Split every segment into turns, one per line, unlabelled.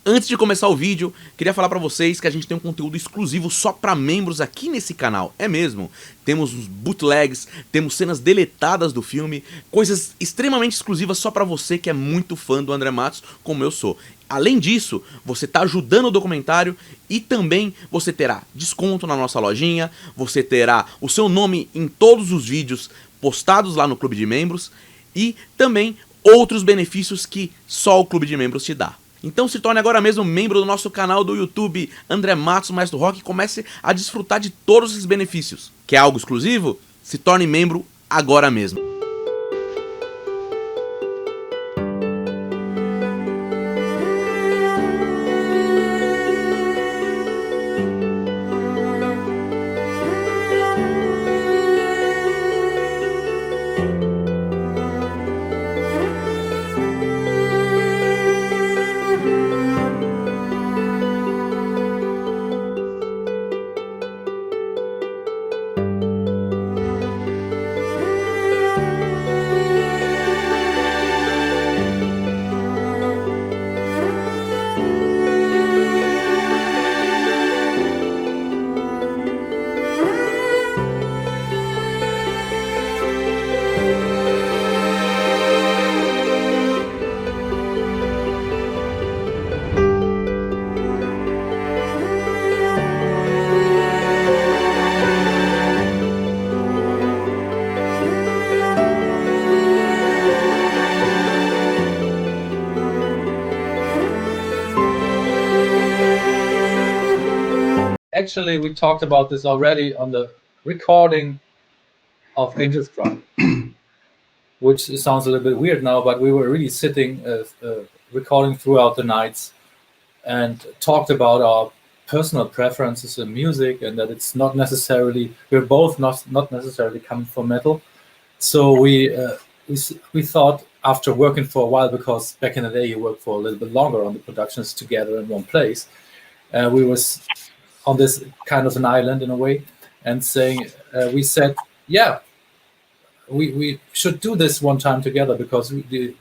Antes de começar o vídeo, queria falar pra vocês que a gente tem um conteúdo exclusivo só pra membros aqui nesse canal, é mesmo. Temos os bootlegs, temos cenas deletadas do filme, coisas extremamente exclusivas só pra você que é muito fã do Andre Matos, como eu sou. Além disso, você tá ajudando o documentário e também você terá desconto na nossa lojinha, você terá o seu nome em todos os vídeos postados lá no Clube de Membros e também outros benefícios que só o Clube de Membros te dá. Então se torne agora mesmo membro do nosso canal do YouTube Andre Matos, Maestro Rock, e comece a desfrutar de todos esses benefícios. Quer algo exclusivo? Se torne membro agora mesmo.
Actually, we talked about this already on the recording of Angel's Drum, which sounds a little bit weird now, but we were really sitting, recording throughout the nights and talked about our personal preferences in music and that it's not necessarily, we're both not necessarily coming from metal. So we thought after working for a while, because back in the day you worked for a little bit longer on the productions together in one place, we was on this kind of an island in a way, and we said, yeah, we should do this one time together, because it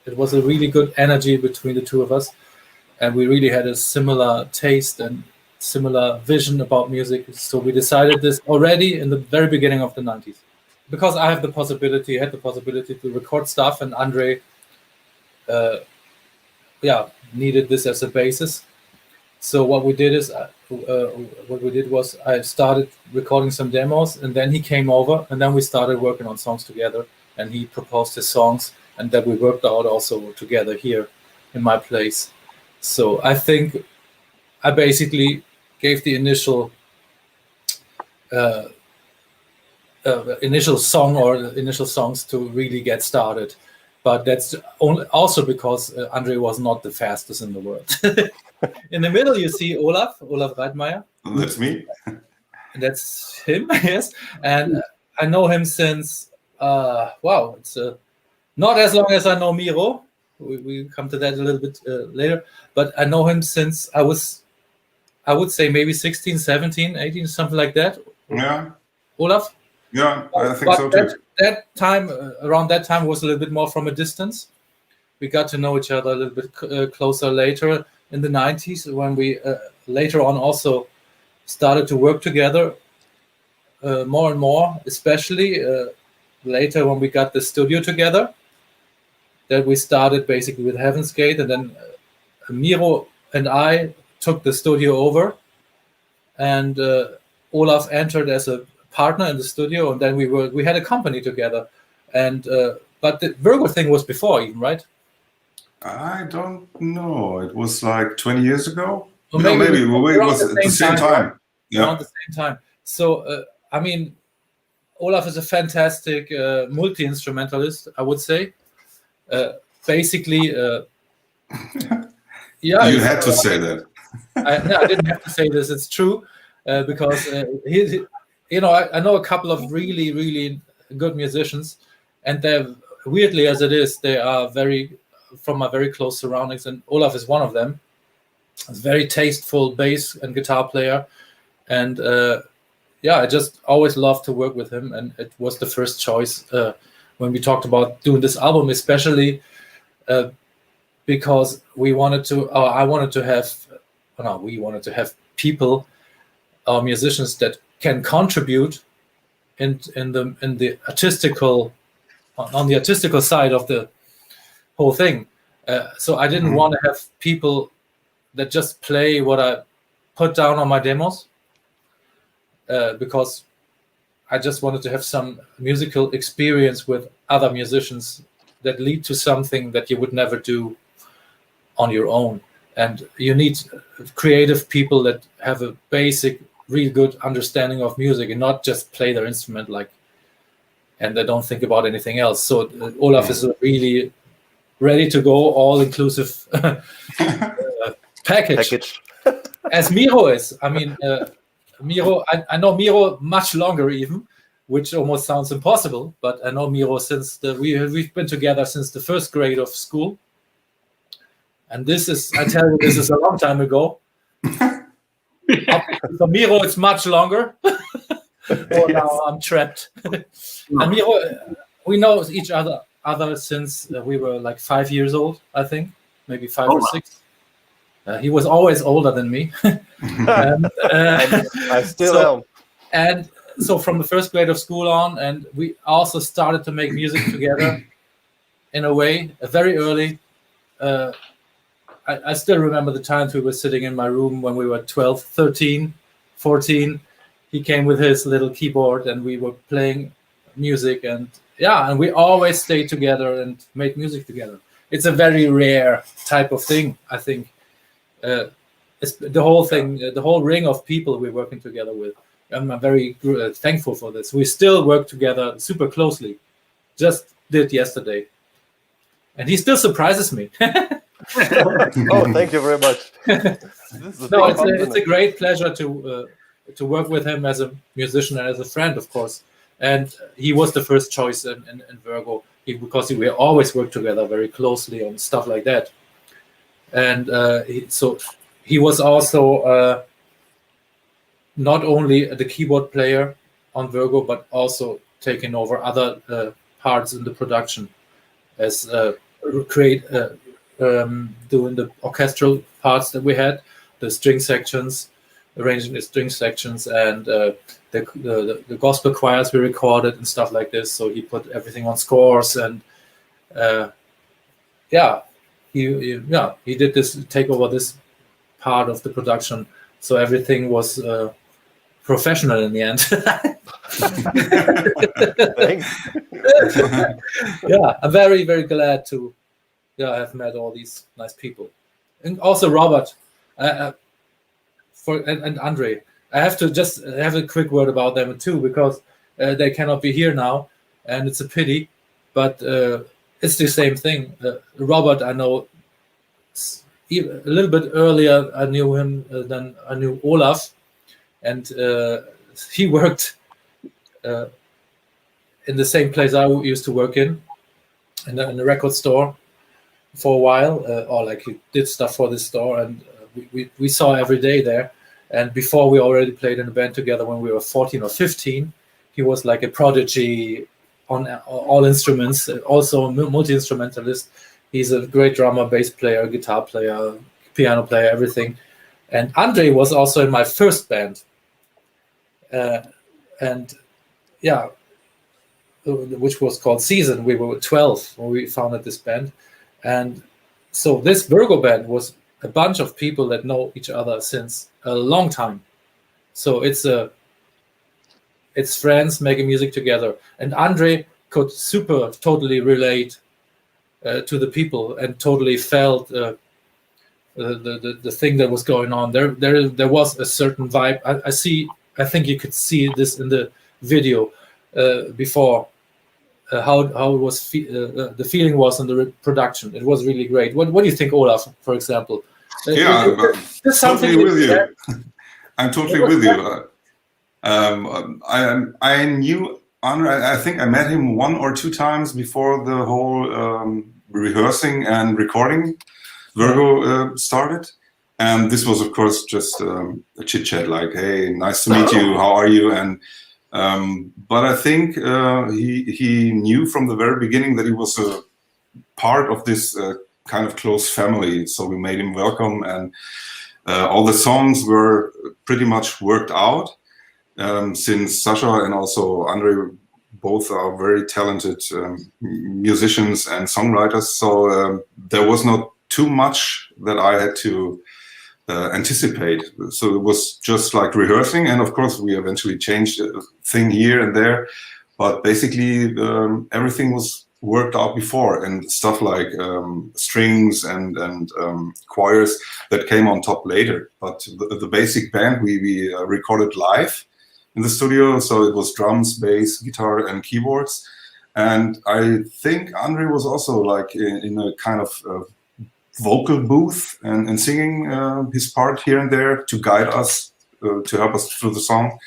was a really good energy between the two of us, and we really had a similar taste and similar vision about music. So we decided this already in the very beginning of the 90s, because I had the possibility to record stuff, and Andre needed this as a basis. So what we did was I started recording some demos, and then he came over, and then we started working on songs together, and he proposed his songs, and then we worked out also together here in my place. So I think I basically gave the initial song or initial songs to really get started. But that's also because Andre was not the fastest in the world. In the middle, you see Olaf Reitmeier.
That's me.
That's him, yes. And I know him since, it's not as long as I know Miro. We come to that a little bit later. But I know him since I would say maybe 16, 17, 18, something like that.
Yeah.
Olaf?
Yeah, I think so too.
Around that time was a little bit more from a distance. We got to know each other a little bit closer later in the 90s, when we later on also started to work together more and more, especially later when we got the studio together, that we started basically with Heaven's Gate, and then Miro and I took the studio over, and Olaf entered as a partner in the studio, and then we had a company together, and but the Virgo thing was before even, right?
I don't know. It was like 20 years ago.
Or
maybe it was at the same time.
Right?
Yeah,
around the same time. So I mean, Olaf is a fantastic multi-instrumentalist, I would say. Basically, yeah.
You had to say that.
I didn't have to say this. It's true, because I know a couple of really, really good musicians, and they're, weirdly as it is, they are from my very close surroundings, and Olaf is one of them. He's a very tasteful bass and guitar player, and I just always loved to work with him, and it was the first choice when we talked about doing this album, especially because we wanted to, or I wanted to have, no, we wanted to have people, musicians that can contribute in the artistical, on the artistical side of the whole thing. So I didn't want to have people that just play what I put down on my demos, because I just wanted to have some musical experience with other musicians that lead to something that you would never do on your own. And you need creative people that have a basic, really good understanding of music and not just play their instrument and they don't think about anything else. So Olaf is really ready to go, all-inclusive package. As Miro is. I mean, Miro, I know Miro much longer even, which almost sounds impossible, but I know Miro since we've been together since the first grade of school. And this is, I tell you, this is a long time ago. For Miro, it's much longer. Now I'm trapped. And Miro, we know each other since we were like 5 years old, I think, maybe 5 or 6. He was always older than me. And,
I still am.
And so from the first grade of school on, and we also started to make music together in a way, very early. I still remember the times we were sitting in my room when we were 12, 13, 14. He came with his little keyboard and we were playing music, and we always stayed together and made music together. It's a very rare type of thing, I think. It's the whole thing, the whole ring of people we're working together with. I'm very thankful for this. We still work together super closely. Just did yesterday. And he still surprises me.
Oh, thank you very much.
No, it's a great pleasure to work with him as a musician and as a friend, of course. And he was the first choice in Virgo, because we always work together very closely on stuff like that. And so he was also not only the keyboard player on Virgo, but also taking over other parts in the production, as doing the orchestral parts that we had, the string sections, arranging the string sections, and the gospel choirs we recorded and stuff like this. So he put everything on scores, and he did this, take over this part of the production. So everything was professional in the end.
Thanks.
I'm very, very glad to have met all these nice people. And also Robert and Andre. I have to just have a quick word about them too, because they cannot be here now, and it's a pity, but it's the same thing. Robert, I know a little bit earlier. I knew him than I knew Olaf, and he worked in the same place I used to work in the record store for a while, or like he did stuff for this store, and we saw every day there. And before, we already played in a band together when we were 14 or 15. He was like a prodigy on all instruments, also a multi-instrumentalist. He's a great drummer, bass player, guitar player, piano player, everything. And Andre was also in my first band. Which was called Season. We were 12 when we founded this band. And so this Virgo band was a bunch of people that know each other since a long time. So it's friends making music together. And Andre could totally relate to the people and totally felt the thing that was going on. There was a certain vibe. I think you could see this in the video before. How it was the feeling was in the production. It was really great. What do you think, Olaf, for example?
Totally with you. I'm totally with you. I knew Andre. I think I met him 1 or 2 times before the whole rehearsing and recording Virgo started. And this was, of course, just a chit chat, like, "Hey, nice to meet you. How are you?" And but I think he knew from the very beginning that he was a part of this kind of close family. So we made him welcome, and all the songs were pretty much worked out. Since Sascha and also Andre both are very talented musicians and songwriters, so there was not too much that I had to anticipate. So it was just like rehearsing, and of course we eventually changed a thing here and there, but basically everything was worked out before, and stuff like strings and choirs that came on top later. But the basic band we recorded live in the studio, so it was drums, bass, guitar, and keyboards. And I think Andre was also like in a kind of vocal booth and singing his part here and there to guide us, to help us through the song.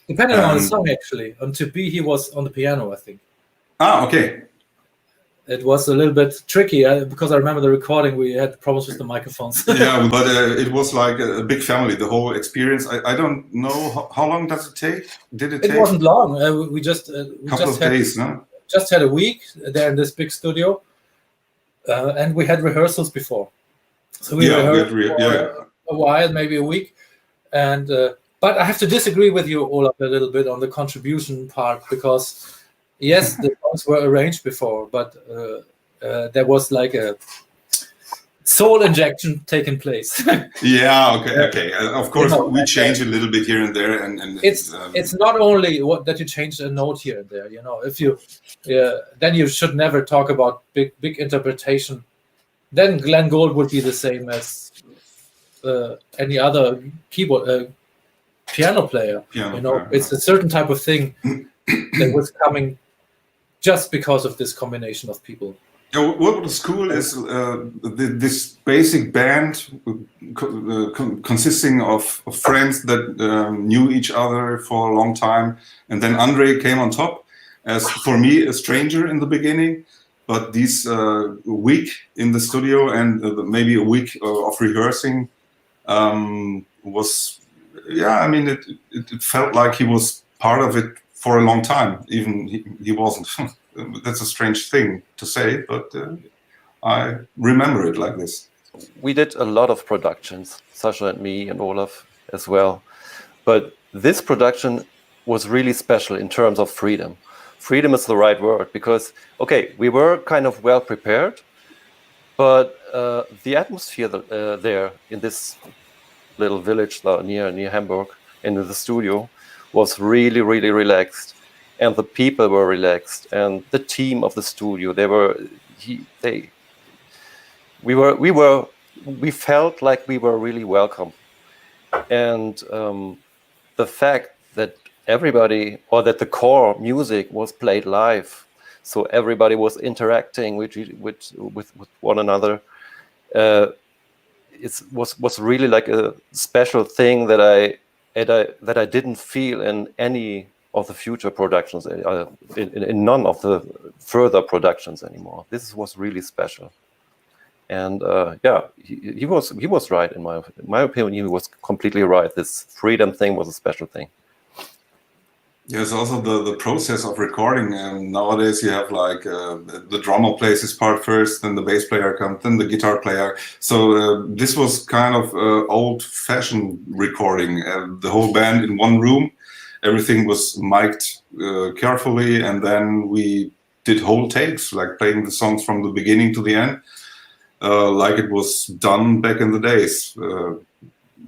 Depending on the song, actually. On To Be, he was on the piano, I think.
Ah, okay.
It was a little bit tricky because I remember the recording, we had problems with the microphones.
Yeah, but it was like a big family, the whole experience. I don't know, how long does it take? Did it take?
It wasn't long. We just had a week there in this big studio, and we had rehearsals before. So we rehearsed for a while, maybe a week. And but I have to disagree with you, Olaf, a little bit on the contribution part, because yes, the songs were arranged before, but there was like a soul injection taking place.
Yeah, okay. Of course, we change a little bit here and there, and
it's not only that you change a note here and there. If you then you should never talk about big interpretation. Then Glenn Gould would be the same as any other keyboard piano player. It's a certain type of thing that was coming just because of this combination of people.
What was cool is this basic band consisting of friends that knew each other for a long time, and then Andre came on top as, for me, a stranger in the beginning. But this week in the studio and maybe a week of rehearsing was, it felt like he was part of it for a long time. Even he wasn't. That's a strange thing to say, but I remember it like this.
We did a lot of productions, Sascha and me and Olaf as well. But this production was really special in terms of freedom. Freedom is the right word, because, okay, we were kind of well prepared, but the atmosphere there in this little village near Hamburg, in the studio, was really, really relaxed. And the people were relaxed, and the team of the studio, we felt like we were really welcome. And the fact that everybody, or that the core music was played live, so everybody was interacting with one another, it was really like a special thing that I didn't feel in any of the future productions, in none of the further productions anymore. This was really special, and he was right in my opinion. He was completely right. This freedom thing was a special thing.
Yes, also the process of recording. Nowadays you have like the drummer plays his part first, then the bass player comes, then the guitar player. So this was kind of old-fashioned recording. The whole band in one room. Everything was mic'd carefully, and then we did whole takes, like playing the songs from the beginning to the end, like it was done back in the days.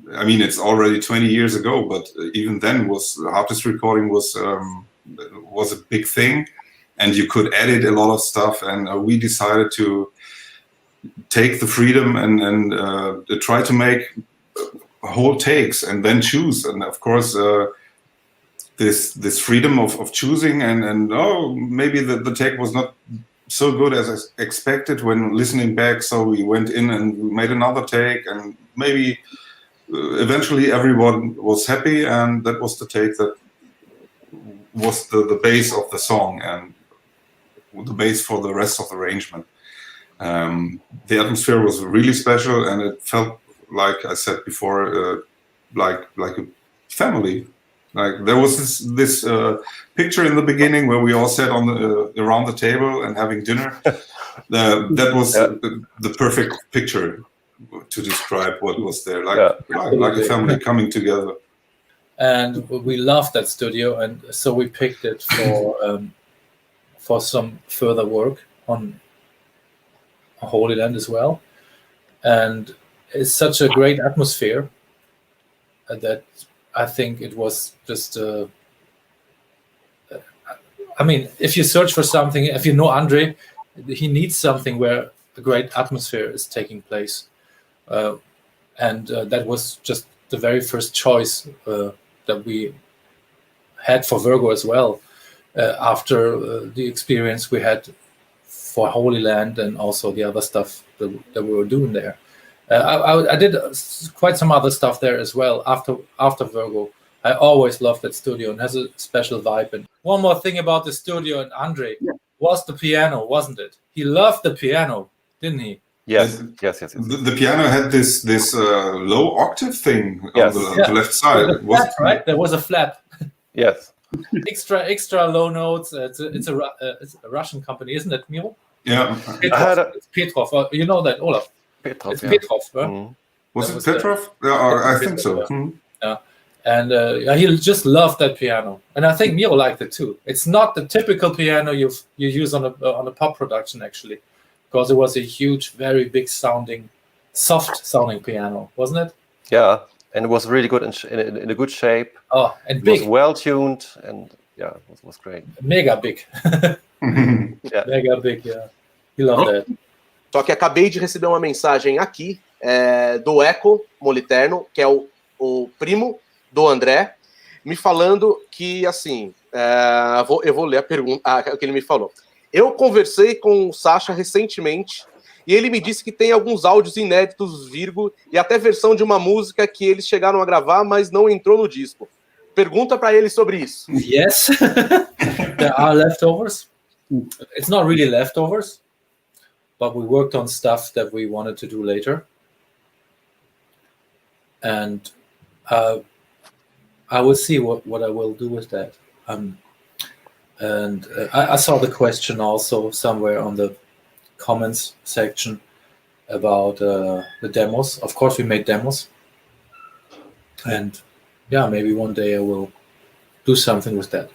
It's already 20 years ago, but even then, artist recording was a big thing, and you could edit a lot of stuff. And we decided to take the freedom and try to make whole takes and then choose. And of course. This freedom of choosing and maybe the take was not so good as expected when listening back, so we went in and we made another take, and maybe eventually everyone was happy, and that was the take that was the base of the song and the base for the rest of the arrangement. The atmosphere was really special, and it felt, like I said before, like a family. Like there was this picture in the beginning where we all sat on around the table and having dinner. That was the perfect picture to describe what was there, like a family coming together.
And we loved that studio, and so we picked it for some further work on Holy Land as well. And it's such a great atmosphere that I think it was just. I mean, if you search for something, if you know Andre, he needs something where a great atmosphere is taking place, and that was just the very first choice that we had for Virgo as well. After the experience we had for Holy Land and also the other stuff that we were doing there. I did quite some other stuff there as well after Virgo. I always loved that studio and has a special vibe. And one more thing about the studio and Andre was the piano, wasn't it? He loved the piano, didn't he?
Yes.
The piano had this low octave thing on the left side.
There was a flap, right? There was a flap.
Yes.
extra low notes. It's a Russian company, isn't it, Miro?
Yeah.
It's Petrov. You know that, Olaf.
Petrov.
It's Petrov. Right?
Mm-hmm.
Was it Petrov? I think so.
Yeah.
Mm-hmm.
Yeah. And he just loved that piano, and I think Miro liked it too. It's not the typical piano you use on a pop production, actually, because it was a huge, very big sounding, soft sounding piano, wasn't it?
Yeah, and it was really good in a good shape.
Oh, and
it
big.
was well tuned, and yeah, it was great.
Mega big. Mega big. Yeah, he loved that.
Só que acabei de receber uma mensagem aqui do Eco Moliterno, que é o primo do André, me falando que, assim, eu vou ler a pergunta, o que ele me falou. Eu conversei com o Sascha recentemente e ele me disse que tem alguns áudios inéditos, Virgo, e até versão de uma música que eles chegaram a gravar, mas não entrou no disco. Pergunta para ele sobre isso.
Yes, there are leftovers. It's not really leftovers, but we worked on stuff that we wanted to do later. And I will see what I will do with that. And I saw the question also somewhere on the comments section about the demos. Of course, we made demos. And yeah, maybe one day I will do something with that.